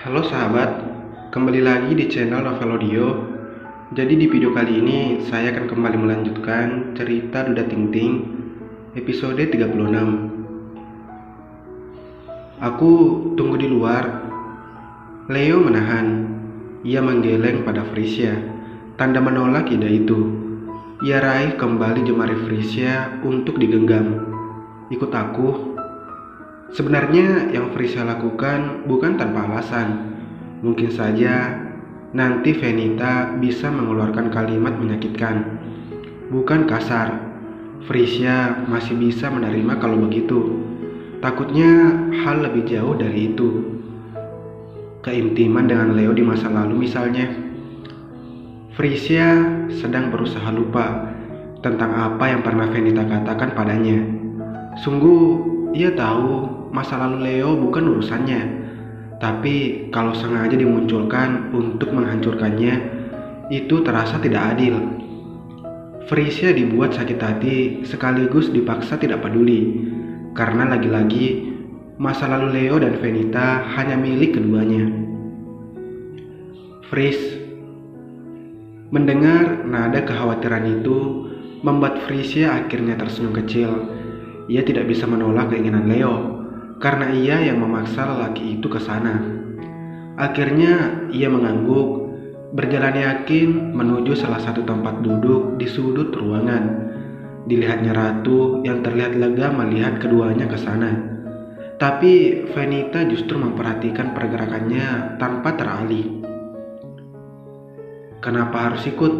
Halo sahabat, kembali lagi di channel Novelodio. Jadi di video kali ini saya akan kembali melanjutkan cerita Duda Ting Ting episode 36. Aku tunggu di luar. Leo menahan. Ia menggeleng pada Frisia, tanda menolak ide itu. Ia raih kembali jemari Frisia untuk digenggam. Ikut aku. Sebenarnya yang Frisia lakukan bukan tanpa alasan. Mungkin saja nanti Venita bisa mengeluarkan kalimat menyakitkan, bukan kasar. Frisia masih bisa menerima kalau begitu. Takutnya hal lebih jauh dari itu. Keintiman dengan Leo di masa lalu misalnya. Frisia sedang berusaha lupa tentang apa yang pernah Venita katakan padanya. Sungguh ia tahu masa lalu Leo bukan urusannya, tapi kalau sengaja dimunculkan untuk menghancurkannya, itu terasa tidak adil. Frisia dibuat sakit hati sekaligus dipaksa tidak peduli, karena lagi-lagi masa lalu Leo dan Venita hanya milik keduanya. Fris mendengar nada kekhawatiran itu membuat Frisia akhirnya tersenyum kecil. Ia tidak bisa menolak keinginan Leo, karena ia yang memaksa lelaki itu ke sana. Akhirnya ia mengangguk, berjalan yakin menuju salah satu tempat duduk di sudut ruangan. Dilihatnya Ratu yang terlihat lega melihat keduanya ke sana. Tapi Venita justru memperhatikan pergerakannya tanpa teralih. Kenapa harus ikut?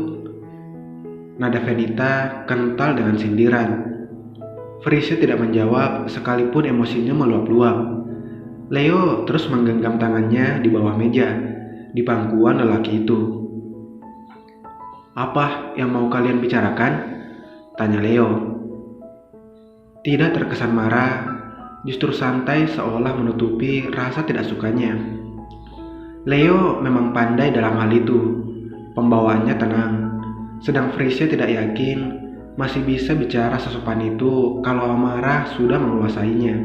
Nada Venita kental dengan sindiran. Frisia tidak menjawab sekalipun emosinya meluap-luap. Leo terus menggenggam tangannya di bawah meja, di pangkuan lelaki itu. "Apa yang mau kalian bicarakan?" tanya Leo. Tidak terkesan marah, justru santai seolah menutupi rasa tidak sukanya. Leo memang pandai dalam hal itu, pembawaannya tenang, sedang Frisia tidak yakin masih bisa bicara sesopan itu kalau amarah sudah menguasainya.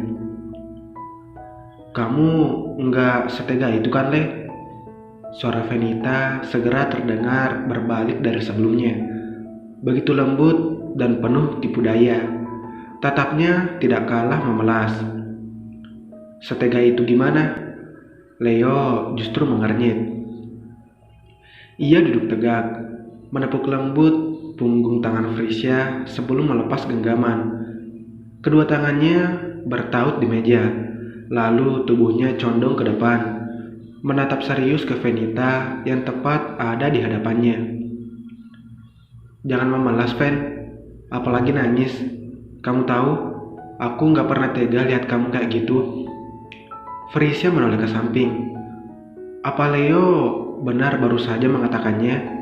"Kamu enggak setega itu kan, Le?" Suara Venita segera terdengar berbalik dari sebelumnya. Begitu lembut dan penuh tipu daya. Tatapnya tidak kalah memelas. "Setega itu gimana?" Leo justru mengernyit. Ia duduk tegak, menepuk lembut punggung tangan Frisia sebelum melepas genggaman. Kedua tangannya bertaut di meja, lalu tubuhnya condong ke depan, menatap serius ke Venita yang tepat ada di hadapannya. "Jangan memelas, Ven, apalagi nangis. Kamu tahu, aku gak pernah tega lihat kamu kayak gitu." Frisia menoleh ke samping. Apa Leo benar baru saja mengatakannya?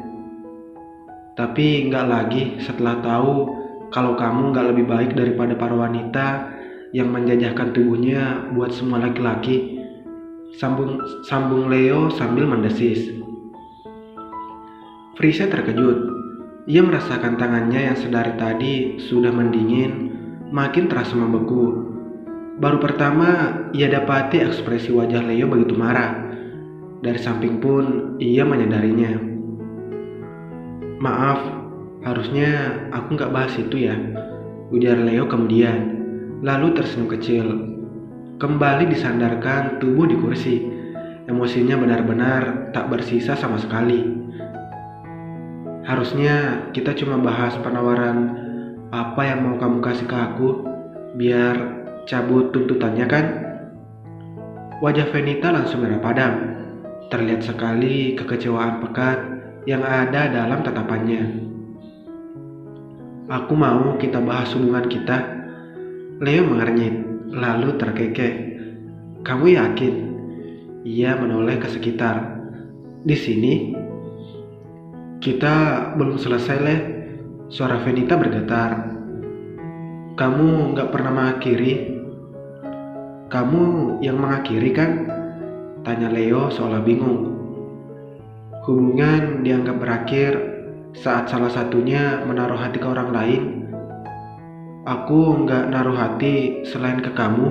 Tapi nggak lagi setelah tahu kalau kamu nggak lebih baik daripada para wanita yang menjajahkan tubuhnya buat semua laki-laki. Sambung Leo sambil mendesis. Frisia terkejut. Ia merasakan tangannya yang sedari tadi sudah mendingin, makin terasa membeku. Baru pertama ia dapati ekspresi wajah Leo begitu marah. Dari samping pun ia menyadarinya. "Maaf, harusnya aku nggak bahas itu ya," ujar Leo kemudian, lalu tersenyum kecil. Kembali disandarkan tubuh di kursi. Emosinya benar-benar tak bersisa sama sekali. "Harusnya kita cuma bahas penawaran apa yang mau kamu kasih ke aku, biar cabut tuntutannya kan?" Wajah Venita langsung merah padam. Terlihat sekali kekecewaan pekat yang ada dalam tatapannya. "Aku mau kita bahas hubungan kita." Leo mengernyit, lalu terkekeh. "Kamu yakin?" Ia menoleh ke sekitar. "Di sini?" "Kita belum selesai, Le." Suara Venita bergetar. "Kamu gak pernah mengakhiri." "Kamu yang mengakhiri kan?" tanya Leo seolah bingung. Hubungan dianggap berakhir saat salah satunya menaruh hati ke orang lain. "Aku nggak naruh hati selain ke kamu,"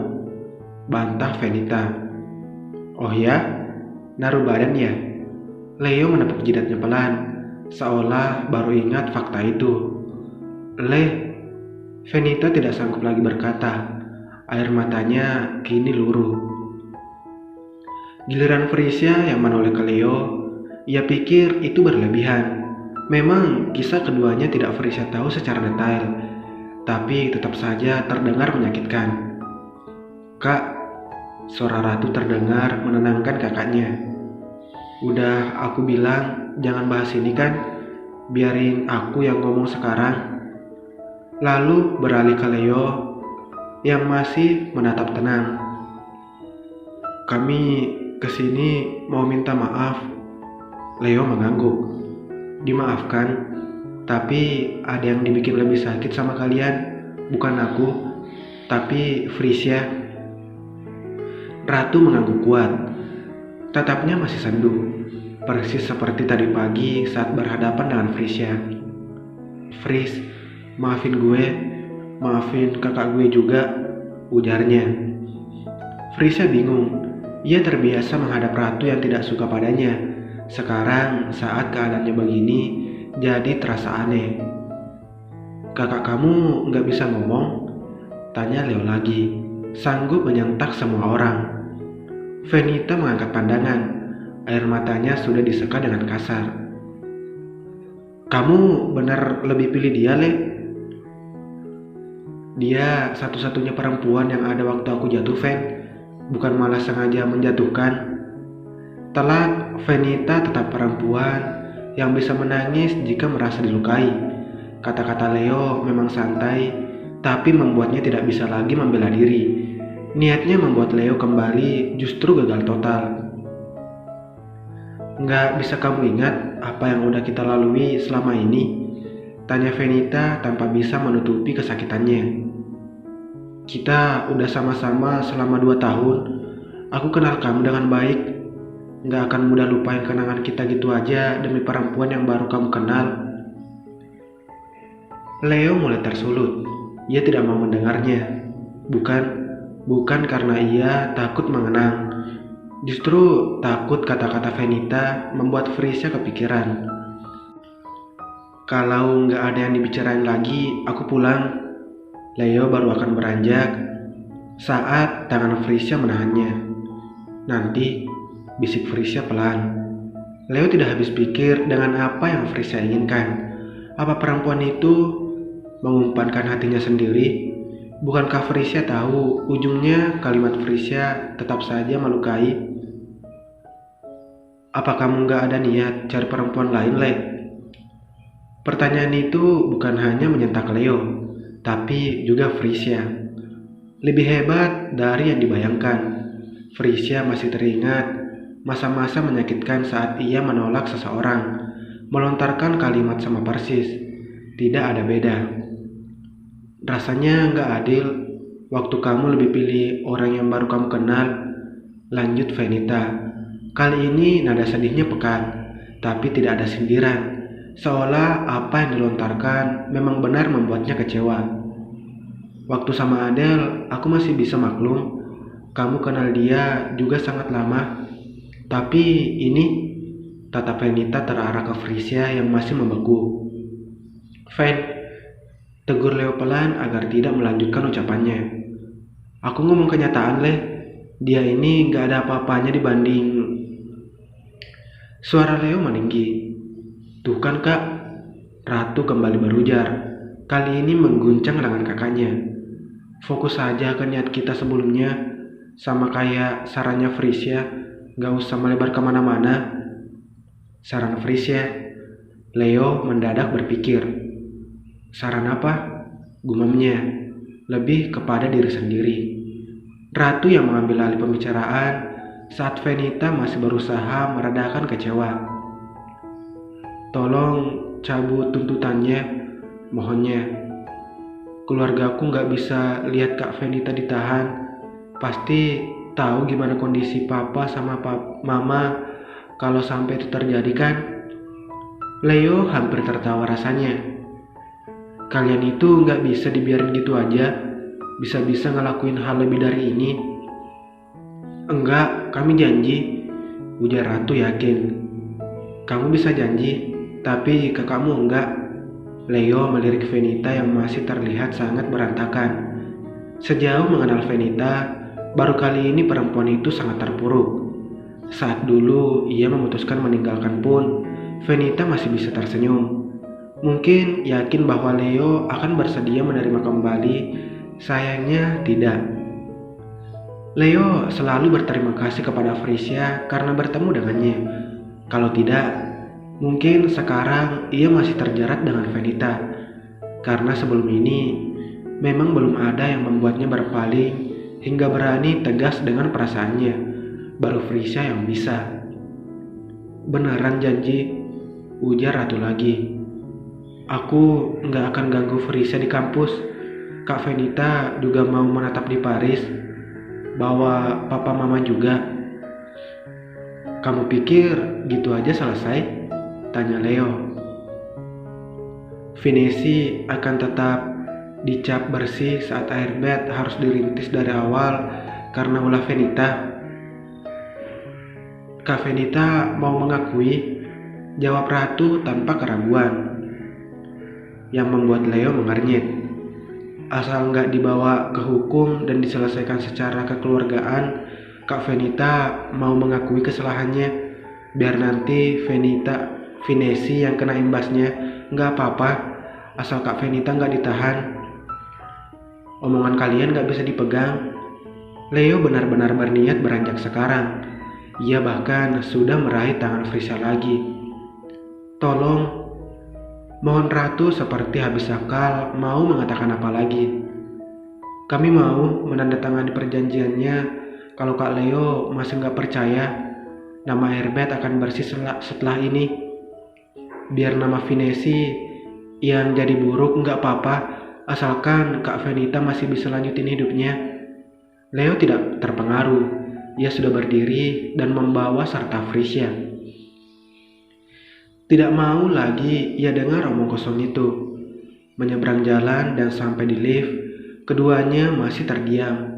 bantah Venita. "Oh ya?" Naruh badan ya? Leo menepuk jidatnya pelan, seolah baru ingat fakta itu. Venita tidak sanggup lagi berkata. Air matanya kini luruh. Giliran Felicia yang menoleh ke Leo. Ia pikir itu berlebihan. Memang kisah keduanya tidak Felicia tahu secara detail, tapi tetap saja terdengar menyakitkan. Kak, suara Ratu terdengar menenangkan kakaknya. Udah aku bilang jangan bahas ini kan, biarin aku yang ngomong sekarang. Lalu beralih ke Leo yang masih menatap tenang. Kami kesini mau minta maaf. Leo mengangguk. Dimaafkan, tapi ada yang dibikin lebih sakit sama kalian. Bukan aku, tapi Felicia. Ratu mengangguk kuat. Tatapnya masih sendu, persis seperti tadi pagi saat berhadapan dengan Felicia. Fris, maafin gue, maafin kakak gue juga, ujarnya. Felicia bingung. Ia terbiasa menghadap Ratu yang tidak suka padanya. Sekarang saat keadaannya begini, jadi terasa aneh. Kakak kamu gak bisa ngomong? Tanya Leo lagi. Sanggup menyentak semua orang. Venita mengangkat pandangan. Air matanya sudah diseka dengan kasar. Kamu benar lebih pilih dia, Le? Dia satu-satunya perempuan yang ada waktu aku jatuh, Ven. Bukan malah sengaja menjatuhkan. Telat, Venita tetap perempuan yang bisa menangis jika merasa dilukai. Kata-kata Leo memang santai, tapi membuatnya tidak bisa lagi membela diri. Niatnya membuat Leo kembali justru gagal total. Nggak bisa kamu ingat apa yang udah kita lalui selama ini? Tanya Venita tanpa bisa menutupi kesakitannya. Kita udah sama-sama selama 2 tahun. Aku kenal kamu dengan baik. Nggak akan mudah lupain kenangan kita gitu aja demi perempuan yang baru kamu kenal. Leo mulai tersulut. Ia tidak mau mendengarnya. Bukan karena ia takut mengenang. Justru takut kata-kata Venita membuat Felicia kepikiran. Kalau nggak ada yang dibicarain lagi, aku pulang. Leo baru akan beranjak saat tangan Felicia menahannya. Nanti, bisik Felicia pelan. Leo tidak habis pikir dengan apa yang Felicia inginkan. Apa perempuan itu mengumpankan hatinya sendiri? Bukankah Felicia tahu ujungnya kalimat Felicia tetap saja melukai? Apa kamu gak ada niat cari perempuan lain, Le? Pertanyaan itu bukan hanya menyentak Leo, tapi juga Felicia. Lebih hebat dari yang dibayangkan. Felicia masih teringat masa-masa menyakitkan saat ia menolak seseorang, melontarkan kalimat sama persis. Tidak ada beda. Rasanya gak adil waktu kamu lebih pilih orang yang baru kamu kenal. Lanjut Venita. Kali ini nada sedihnya pekat, tapi tidak ada sindiran. Seolah apa yang dilontarkan memang benar membuatnya kecewa. Waktu sama Adele, aku masih bisa maklum. Kamu kenal dia juga sangat lama. Tapi ini, tatap Venita terarah ke Felicia yang masih membeku. Ven, tegur Leo pelan agar tidak melanjutkan ucapannya. Aku ngomong kenyataan, Le. Dia ini gak ada apa-apanya dibanding... Suara Leo meninggi. Tuh kan, Kak. Ratu kembali berujar. Kali ini mengguncang lengan kakaknya. Fokus saja ke niat kita sebelumnya. Sama kayak sarannya Felicia, gak usah melebar kemana-mana. Saran Felicia. Leo mendadak berpikir. Saran apa? Gumamnya. Lebih kepada diri sendiri. Ratu yang mengambil alih pembicaraan saat Venita masih berusaha meredakan kecewa. Tolong cabut tuntutannya, mohonnya. Keluargaku gak bisa lihat Kak Venita ditahan. Pasti tahu gimana kondisi papa sama mama kalau sampai itu terjadi kan? Leo hampir tertawa rasanya. Kalian itu gak bisa dibiarin gitu aja. Bisa-bisa ngelakuin hal lebih dari ini. Enggak, kami janji. ujar Ratu yakin. Kamu bisa janji, tapi kakakmu enggak. Leo melirik Venita yang masih terlihat sangat berantakan. Sejauh mengenal Venita, baru kali ini perempuan itu sangat terpuruk. Saat dulu ia memutuskan meninggalkan pun, Venita masih bisa tersenyum. Mungkin yakin bahwa Leo akan bersedia menerima kembali, sayangnya tidak. Leo selalu berterima kasih kepada Frisia karena bertemu dengannya. Kalau tidak, mungkin sekarang ia masih terjerat dengan Venita. Karena sebelum ini, memang belum ada yang membuatnya berpaling hingga berani tegas dengan perasaannya. Baru Frisia yang bisa. Beneran janji, ujar Ratu lagi. Aku nggak akan ganggu Frisia di kampus. Kak Venita juga mau menetap di Paris. Bawa papa mama juga. Kamu pikir gitu aja selesai? Tanya Leo. Venesi akan tetap dicap bersih saat Airbed harus dirintis dari awal karena ulah Venita. Kak Venita mau mengakui, jawab Ratu tanpa keraguan. Yang membuat Leo mengernyit. Asal nggak dibawa ke hukum dan diselesaikan secara kekeluargaan, Kak Venita mau mengakui kesalahannya. Biar nanti Venesi yang kena imbasnya, nggak apa-apa, asal Kak Venita nggak ditahan. Omongan kalian nggak bisa dipegang. Leo benar-benar berniat beranjak sekarang. Ia bahkan sudah meraih tangan Frisia lagi. Tolong. Mohon Ratu seperti habis akal mau mengatakan apa lagi. Kami mau menandatangani perjanjiannya kalau Kak Leo masih nggak percaya. Nama Airbed akan bersih setelah ini. Biar nama Venesi yang jadi buruk nggak apa-apa, asalkan Kak Venita masih bisa lanjutin hidupnya. Leo tidak terpengaruh. Ia sudah berdiri dan membawa serta Frisia. Tidak mau lagi ia dengar omong kosong itu. Menyeberang jalan dan sampai di lift, keduanya masih terdiam.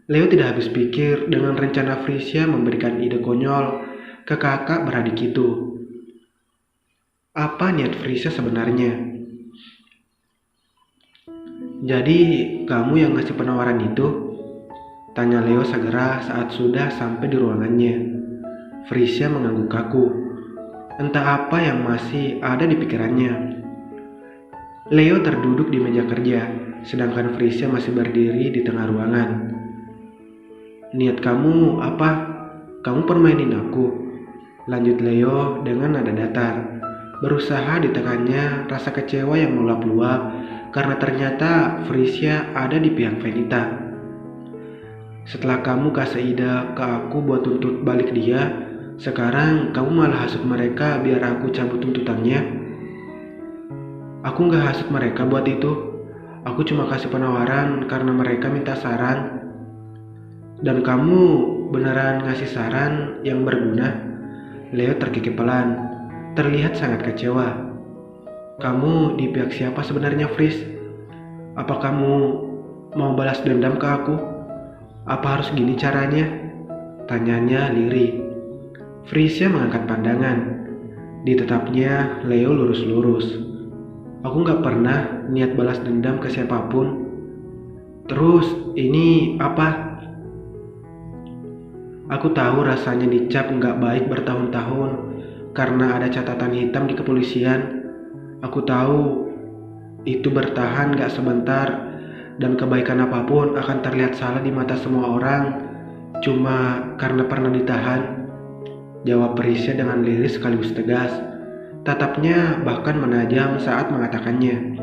Leo tidak habis pikir dengan rencana Frisia memberikan ide konyol ke kakak beradik itu. Apa niat Frisia sebenarnya? Jadi kamu yang ngasih penawaran itu? Tanya Leo segera saat sudah sampai di ruangannya. Frisia mengangguk kaku. Entah apa yang masih ada di pikirannya. Leo terduduk di meja kerja, sedangkan Frisia masih berdiri di tengah ruangan. Niat kamu apa? Kamu permainin aku? Lanjut Leo dengan nada datar. Berusaha ditekannya rasa kecewa yang meluap-luap karena ternyata Frisia ada di pihak Venita. Setelah kamu kasih ide ke aku buat tuntut balik dia, sekarang kamu malah hasut mereka biar aku cabut tuntutannya. Aku gak hasut mereka buat itu. Aku cuma kasih penawaran karena mereka minta saran. Dan kamu beneran ngasih saran yang berguna? Leo terkikip pelan, terlihat sangat kecewa. Kamu di pihak siapa sebenarnya, Fris? Apa kamu mau balas dendam ke aku? Apa harus gini caranya? Tanyanya lirih. Frisia mengangkat pandangan. Di tetapnya Leo lurus-lurus. Aku gak pernah niat balas dendam ke siapapun. Terus ini apa? Aku tahu rasanya dicap gak baik bertahun-tahun karena ada catatan hitam di kepolisian. Aku tahu itu bertahan gak sebentar dan kebaikan apapun akan terlihat salah di mata semua orang cuma karena pernah ditahan. Jawab Frisia dengan lirih sekaligus tegas. Tatapnya bahkan menajam saat mengatakannya.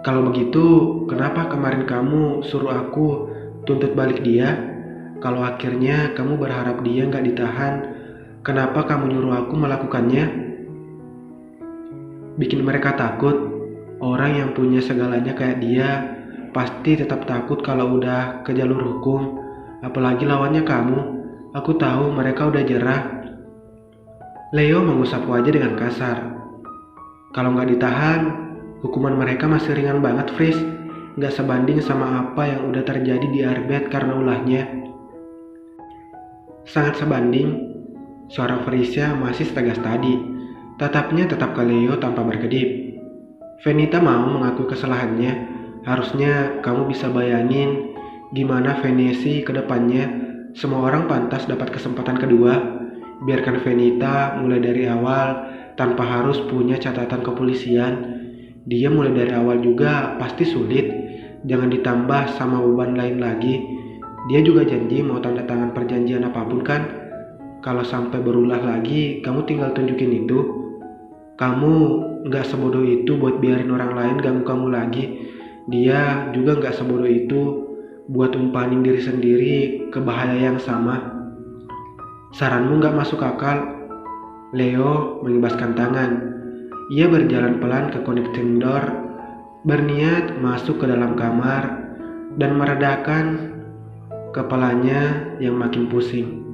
Kalau begitu, kenapa kemarin kamu suruh aku tuntut balik dia? Kalau akhirnya kamu berharap dia gak ditahan, kenapa kamu nyuruh aku melakukannya? Bikin mereka takut. Orang yang punya segalanya kayak dia pasti tetap takut kalau udah ke jalur hukum. Apalagi lawannya kamu. Aku tahu mereka udah jerah. Leo mengusap wajah dengan kasar. Kalau nggak ditahan, hukuman mereka masih ringan banget, Fris. Nggak sebanding sama apa yang udah terjadi di Airbed karena ulahnya. Sangat sebanding. Suara Felicia masih setegas tadi. Tatapnya tetap ke Leo tanpa berkedip. Venita mau mengakui kesalahannya. Harusnya kamu bisa bayangin gimana Venesi ke depannya. Semua orang pantas dapat kesempatan kedua. Biarkan Venita mulai dari awal tanpa harus punya catatan kepolisian. Dia mulai dari awal juga pasti sulit. Jangan ditambah sama beban lain lagi. Dia juga janji mau tanda tangan perjanjian apapun kan? Kalau sampai berulah lagi, kamu tinggal tunjukin itu. Kamu nggak sebodoh itu buat biarin orang lain ganggu kamu lagi. Dia juga nggak sebodoh itu buat umpanin diri sendiri ke bahaya yang sama. Saranmu nggak masuk akal. Leo mengibaskan tangan. Ia berjalan pelan ke connecting door, berniat masuk ke dalam kamar dan meredakan kepalanya yang makin pusing.